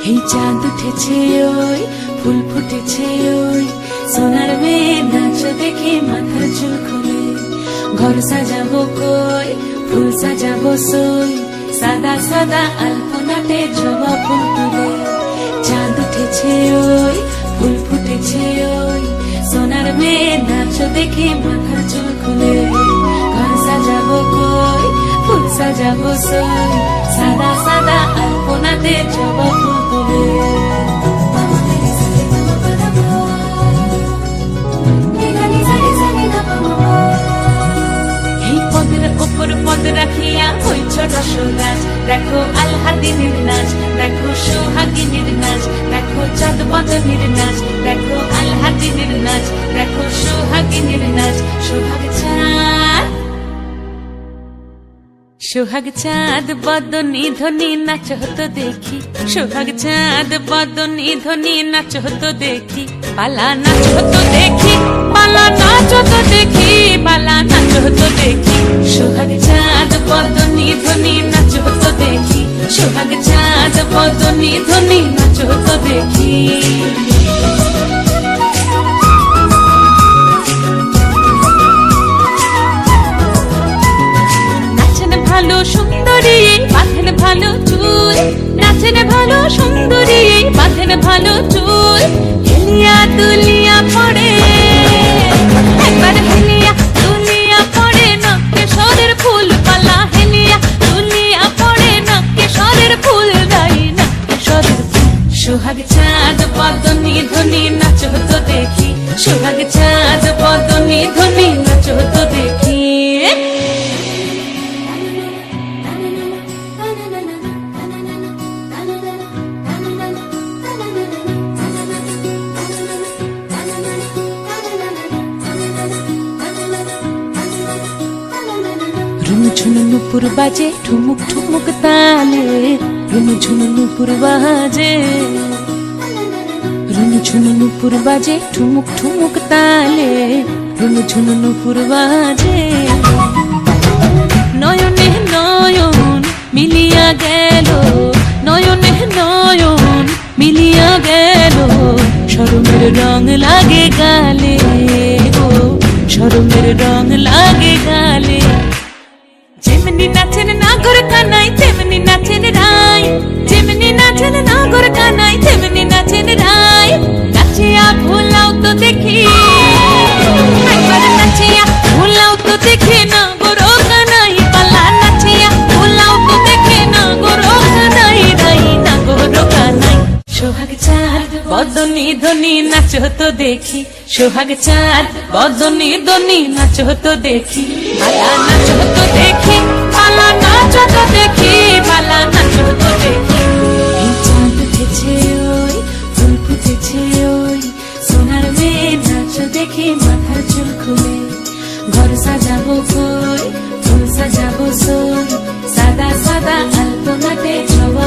এই চাঁদ উঠেছে ওই ফুল ফুটেছে ওই সোনার মেয়ে নাচ দেখে মাথার চুল খুলে ঘর সাজাবো কই ফুল সাজাবো সই সাদা সাদা আলপনাতে জবা ফুল তুলে চাঁদ উঠেছে ওই ফুল ফুটেছে ওই সোনার মেয়ে নাচ দেখে মাথার চুল খুলে ঘর সাজাবো কই ফুল সাজাবো সই সাদা সাদা আলপনাতে জবা ফুল তুলে পদ রাখিয়া ওই ছোট সোগাছ দেখো আলহাদিনীর নাচ দেখো সোহাগিনীর নাচ দেখো চাঁদ বদনীর নাচ দেখো আলহাদিনীর নাচ দেখো সোহাগিনীর নাচ সোহাগ চাঁদ বদনী ধ্বনি নাচ হতো দেখি সোহাগ চাঁদ বদনী ধ্বনি নাচ হতো দেখি পালা নাচ হতো দেখি পালা নাচ হতো দেখি পালা নাচ হতো দেখি সোহাগ চাঁদ বদনী ধ্বনি নাচ হতো দেখি সোহাগ চাঁদ বদনী ধ্বনি নাচ হতো দেখি ভালো সুন্দরী বাঁধেন ভালো চুল নাচেন ভালো সুন্দরী বাঁধেন ভালো চুল হেলিয়া দুলিয়া পড়ে একবার হেলিয়া দুলিয়া পড়ে নকেশ্বরের ফুল পালা হেলিয়া দুলিয়া পড়ে নকেশ্বরের ফুল দাই নকেশ্বরের ফুল সোহাগ চাঁদ বদনী ধ্বনি নাচ হতো দেখি সোহাগ চাঁদ বদনী ধ্বনি নাচ হতো দেখি ঝুনু নুপুর বাজে ঠুমুক ঠুমুক তালে রুনু ঝুনু নুপুর বাজে রুনু ঝুনু নুপুর বাজে ঠুমুক ঠুমুক তালে রুনু ঝুনু নুপুর বাজে নয়নে নয়ন মিলিয়া গেল নয়নে নয়ন মিলিয়া গেল শরমের রং লাগে গালে গো শরমের রং লাগে গালে যেমনি নাচেন নাগর কানাই তেমনি নাচেন রাই যেমনি নাচেন নাগর কানাই তেমনি নাচেন রাই নাচিয়া ভোলাও তো দেখি একবার নাচিয়া ভোলাও তো দেখি নাগর কানাই পালা নাচিয়া ভোলাও তো দেখি নাগর কানাই রাই নাগর কানাই সোহাগ চাঁদ বদনী ধ্বনি নাচ হতো দেখি সোহাগ চাঁদ বদনী ধ্বনি নাচ হতো দেখি পালা নাচ হতো দেখি পালা নাচ হতো দেখি পালা নাচ হতো দেখি এই চাঁদ উঠেছে ওই ফুল ফুটেছে ওই সোনার মেয়ে নাচ দেখি মাথার চুল খুলে ঘর সাজাবো কই ফুল সাজাবো সই সাদা সাদা আলপনাতে জবা